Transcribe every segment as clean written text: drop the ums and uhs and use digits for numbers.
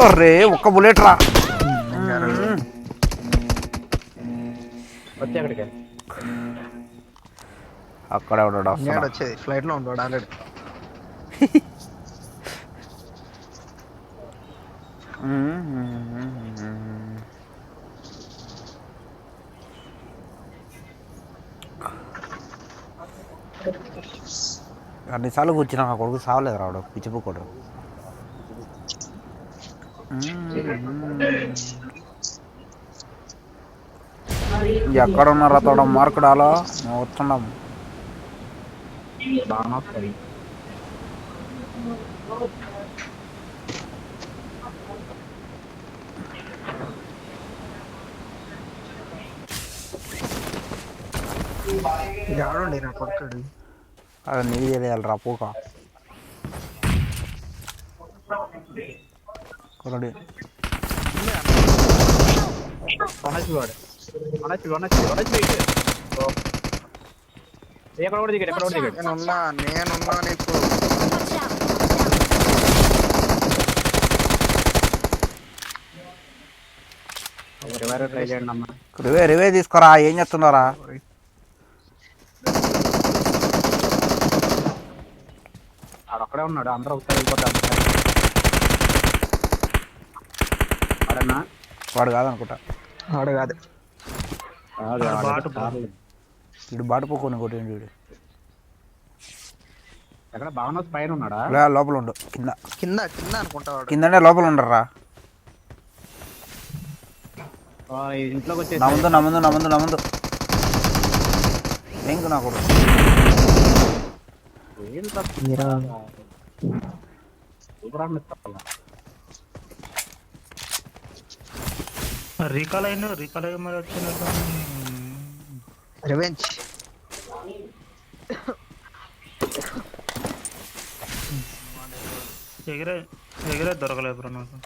Array ఒక్క bullet రా. వచ్చి అక్కడికి అక్కడే ఉన్నాడు వచ్చేది ఫ్లైట్ లో ఉంటాడు ఆల్రెడీ. అన్నిసార్లు కూర్చున్నా నా కొడుకు సావలేదు రావడం పిచ్చిపోకూడదు. ఎక్కడ ఉన్నారా తోడ మార్కుడాలో వస్తున్నాం. బాగా వస్తుంది. ఆడండి నా కొడుకుడు. అది నీకు తెలియాలి రా పూక కొరడి. ఎక్కడ కూడా దిగాడు, ఎక్కడ కూడా దిగాడు. నేనున్నా నీకు. ట్రై చేయండి అమ్మా. రివే తీసుకోరా. ఏం చేస్తున్నారా? అక్కడే ఉన్నాడు. అందరూ ఒకసారి వెళ్ళిపోతారు. వాడన్నా వాడు కాదనుకుంటా. వాడు కాదు. వీడు బాటపోకొని కొట్టండి. వీడు ఎక్కడ బాగా పైన ఉన్నాడా? లోపల ఉండు. కింద కింద కింద అనుకుంటా. కిందనే లోపల ఉండరా. ఇంట్లోకి వచ్చి నా ముందు ఏంకు నా కొడుకు. రీకాల్ మరి వచ్చినట్టు రివెంజ్. ఎగిరే దొరకలేదు బ్రో నాకు.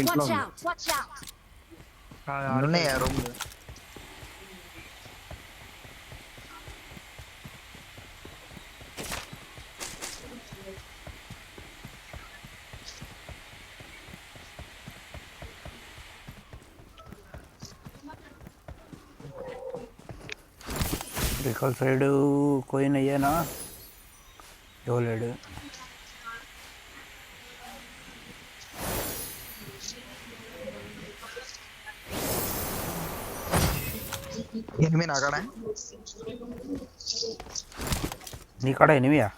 ఇంట్లో ఉన్నాయా రూమ్? రికల్ సైడ్ కోయిన్ అయ్యానా ఇవ్వలేడు. ఎనిమిది నా కాడ. నీ కాడ ఎనిమియా?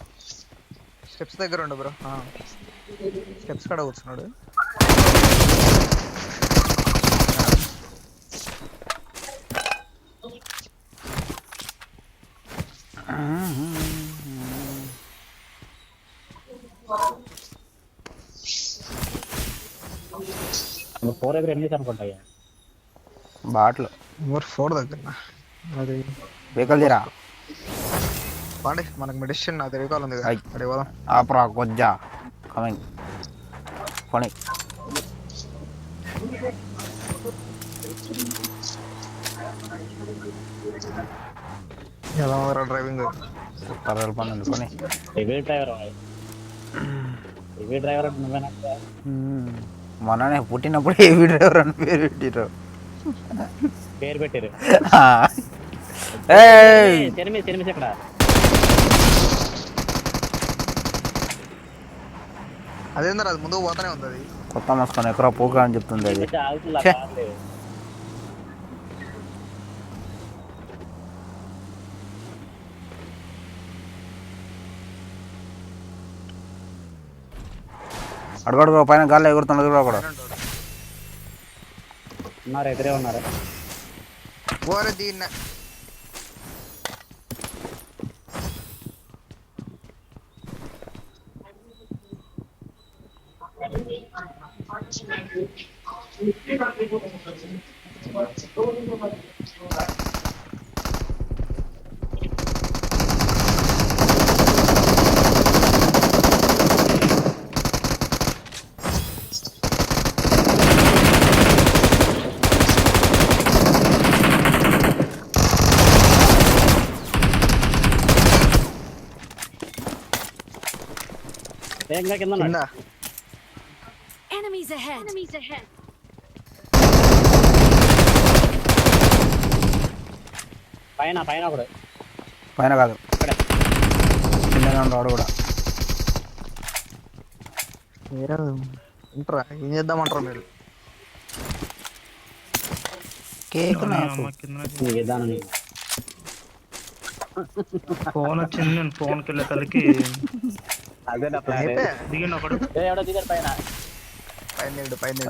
స్టెప్స్ దగ్గర ఉండు బ్రో. స్టెప్స్ కాడ కూర్చున్నాడు. ఫోర్ దగ్గర ఎన్ని అనుకుంటాయా? బాట్లు 4 దగ్గర. అది వెహికల్ తీరా. పాండి మనకు మెడిసిన్ అది రీకాల్ ఉంది కదా. అడే పోదాం. ఆపరా కొజ్జా కమింగ్ పని. ఎలా ఉందిరా డ్రైవింగ్? సూపర్ పని అనుకొని. డ్రైవర్ అంటే నువ్వేనా? మొన్ననే పుట్టినప్పుడు ఏవి డ్రైవర్ అని పేరు పెట్టారు. ఎక్కడ అదేందరా అది ముందుకు పోతానే ఉంది. అది కొత్త మస్కొని ఎక్కడో పోక అని చెప్తుంది. అది అడుగడుగు పైన గాల్లో ఎగురుతున్నది కూడా. ఉన్నారు, ఎదురే ఉన్నారు. ఓరే దీన్న ఇంకా కింద ఉన్నాడు. కింద Enemies ahead. Enemies ahead. పైన పైన ఒకడు పైన కాదు ఇక్కడే. కిందనే ఉన్నాడు కూడా. వేరే ఉంటారా ఏం చేద్దామంటారా మీరు? కేక్ నాకు అమ్మ కింద నీకు ఇద్దాను నీకు. ఫోన్ వచ్చింది. నేను ఫోన్కి వెళ్ళే తలకి అదే నా ప్లాన్. అయిపోయా. దిగిన ఒకడు. ఎవడో దిగారు పైన. పైన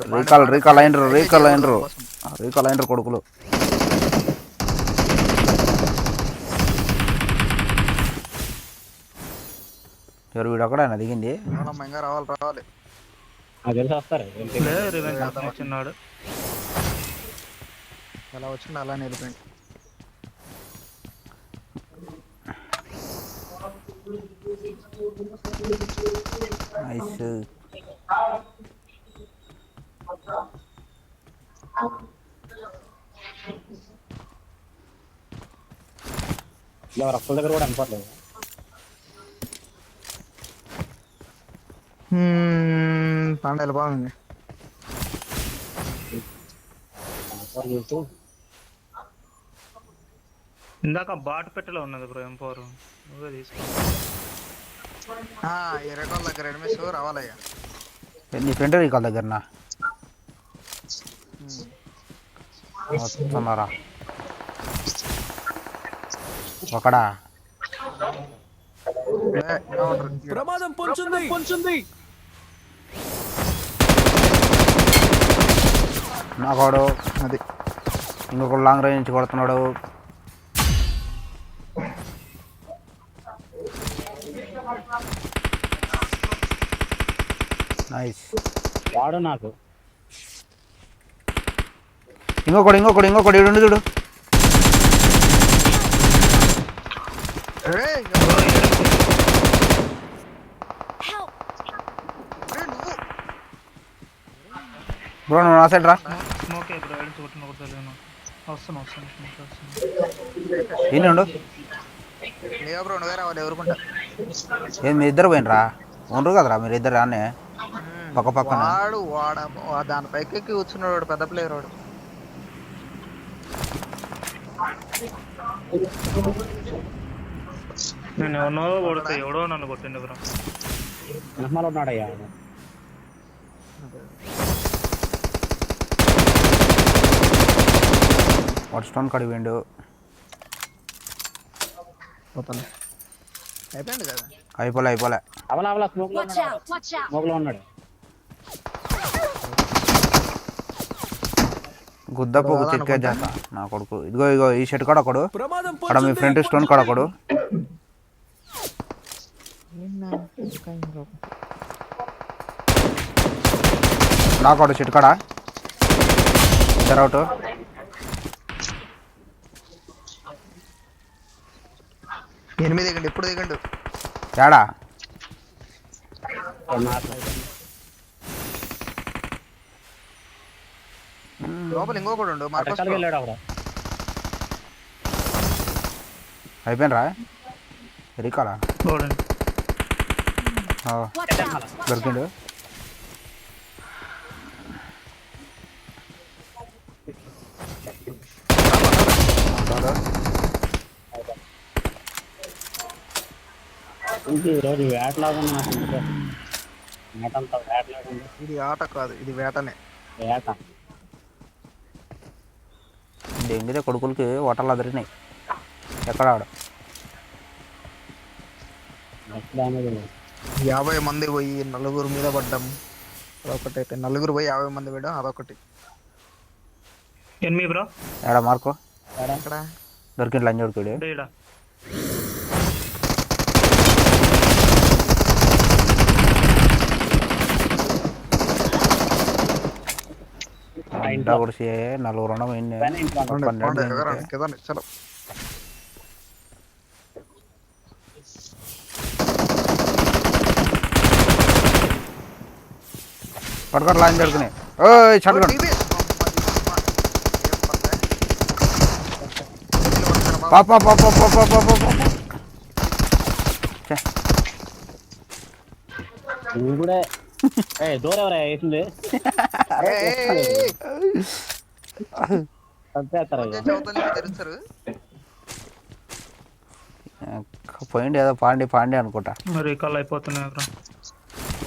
రీకాల్ అయినరు కొడుకులు. ఎవరు వీడు అక్కడ దిగింది. అవునమ్మా, ఇంకా రావాలి. నాకు తెలిసి వస్తారు. లే రివెంజ్ కోసం వచ్చిన్నాడు. ఎలా వచ్చిందో అలా నిలిపండి. నైస్. ఎవరు అప్పుల దగ్గర కూడా అనుకోవట్లేదు. పండగలు బాగుంది. చూస్తూ ఇందాక బాట్ పెట్టెలో ఉన్నది బ్రో M4. నువ్వే తీసుకో. ఈ రికాల్ దగ్గర ఎనిమిస్ రావాలయ్యా. నీ ఫ్రెండ్ రీకాల్ దగ్గరనా వస్తున్నారా? ఒకడా ప్రమాదం పొంచుంది. నాకోడు అది ఇంకొకడు లాంగ్ రేంజ్ నుంచి కొడుతున్నాడు. నైస్. వాడు నాకు ఇంకొకడు ఇడు చూడు. ఏయ్, Help. నువ్వు బ్రో నువ్వు నా సైడ్ రా. స్మోకే బ్రో. ఎడిచి కొట్టిన ఒకటి తెలియను. వస్తున్నా. ఈయన ఉండు. లేవా బ్రో, నువ్వే రావాలి. ఎవరుకుంటా ఏం మీ ఇద్దరు పోయినరా? ఉండరు కదరా మీరు ఇద్దరు రానే పక్క పక్కన. వాడు దాని పైకి ఎక్కి కూర్చున్నాడు. వాడు పెద్ద ప్లేయర్ వాడు. నేను ఎవరినో కొడితే ఎవడో నన్ను కొట్టిండు బ్రో. వెనకమాల ఉన్నాడయ్యా. వాడు స్టోన్ కడిగి పోయిండు. అయిపోయింది కదా. అయిపోలే అవలా స్మోక్ లో Watch out. Watch out. Smoke లో ఉన్నాడు. గుద్దపు చెక్కే చేస్తా నా కొడుకు. ఇదిగో ఈ షర్ట్ కాడ ఒకడు, ప్రమాదం అక్కడ మీ ఫ్రెండ్ స్టోన్ కాడ ఒకడు. నాకోడు షర్ట్ కాడ ఇద్దరు అవుట్. ఎనిమిది దిగండి, ఇప్పుడు దిగండు. తేడా లోపల ఇంకొకడు ఉండు. మార్కోస్ ఎక్కడికి వెళ్ళాడు అక్కడ. అయిపోయినరా రీకాలా? చూడండి. Watch out. దొరికిండు. ఈరోజు వేటలాగా ఉంది నాకు. వేటంతా వేటలాగా ఉంది. ఇది ఆట కాదు, ఇది వేటనే. వేట దెంగితే కొడుకులకి ఓటర్లు అదిరినాయి. ఎక్కడ ఆడు? నెక్స్ట్ డ్యామేజ్ ఉంది. 50 మంది పోయి నలుగురు మీద పడ్డం అదొకటి. అయితే నలుగురు పోయి 50 మంది పోయడం అదొకటి. ఎనిమిది బ్రో. ఏడా మార్కో ఇక్కడ దొరికిండు లంజోడుకుడు. ఈడ ఇంట్లో కూడా నలుగురు ఉండడం ఎన్ని పైన ఇంట్లో ఉన్నాడు. పన్నెండు ఎగరండి కింద. చలో పట్టుకోరు లాంజ్ దొరికినాయి. ఓ చదువుకోండి. ఇది. పాప నువ్వు కూడా దూరం ఎవరా వేసింది చంపేస్తారా ఇక. తెలుస్తారు పోయింది ఏదో పాండి పాండి అనుకుంటా. రీకాల్ అయిపోతున్నాయి బ్రో.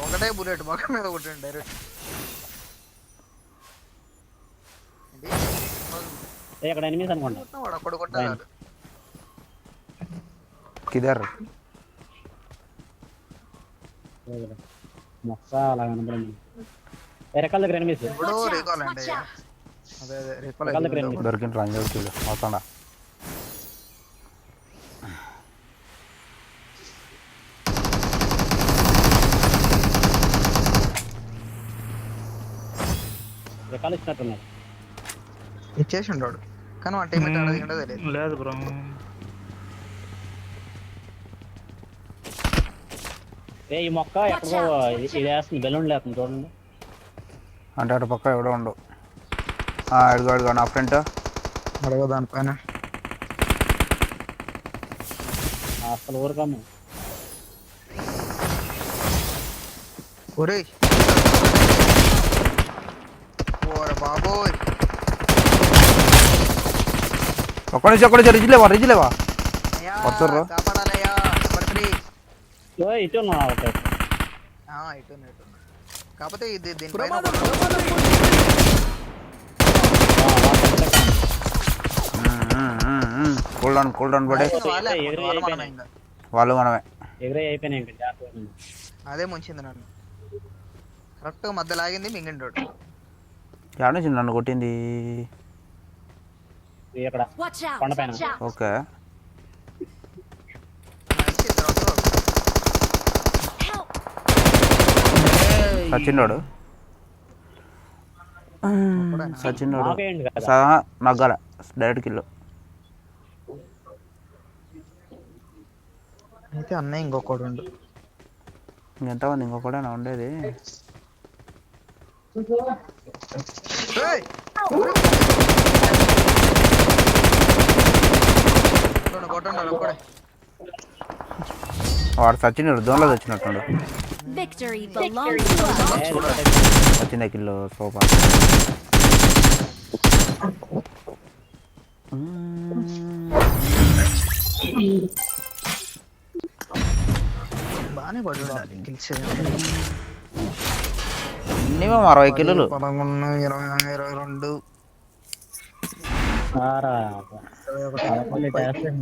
ఒకటే బుల్లెట్ మొక్క మీద కొట్టండి డైరెక్ట్. ఇక్కడ ఎనిమిది అనుకుంటా. వాడు ఒక్కడు కొట్టాలి. కిదర్ మొక్క అలా కనపడింది. రెక్కల దగ్గర ఎనిమిది. ఇప్పుడు రీకాల్ అండి. అదే అదే రీకాల్ రెక్కల దగ్గర ఎనిమిది. దొరికిన రంజాడు చూడు అవుతాడా. రెక్కలు ఇచ్చినట్టున్నారు. ఇచ్చేసి ఉంటాడు కానీ మా టీం తెలియదు. లేదు బ్రో. ఈ మొక్క ఎక్కడో ఇది వేస్తుంది, బెలూన్ లేస్తుంది చూడండి. అంటే అటు పక్క ఎవడో ఉండు. అడుగు అడుగు నా ఫ్రెండ్ అడగ దానిపైన అసలు ఊరుకమ్ము. ఒరేయ్ ఓరే బాబోయ్. ఒక్క నుంచి రిజిలేవా వస్తుర్రు. కాపాడాలయ్యా నెంబర్ 3. ఇటు ఉన్నా ఇటు కాకపోతే ఇది దీనిపైన కూల్ డౌన్ పడే వాళ్ళు మనమే. ఎగిరే అయిపోయినాయి ఇంకా జాగ్రత్త. అదే ముంచింది నన్ను కరెక్ట్ మధ్య లాగింది మింగిండోడు. యాడ నుంచి నన్ను కొట్టింది. ఇక్కడ Watch out! కొండపైన. Watch out! Okay Help! సచిన్నోడు నాకేంటి కదా నగ్గాల డైరెక్ట్ కిల్లు. అయితే అన్నయ్య ఇంకొకడు ఉండు. ఇంకెంతమంది ఇంకొకడేనా ఉండేది. ఏయ్! కొట్టండి ఒక్కడే. వాడు సచినుడు జోన్లో వచ్చినట్టుండు. Victory belongs to us. వచ్చిందే కిల్లు సూపర్. బాగానే పడి ఉండాలి గెలిచేది. మినిమం 60 కిలోలు. 11, 20, 22, 21.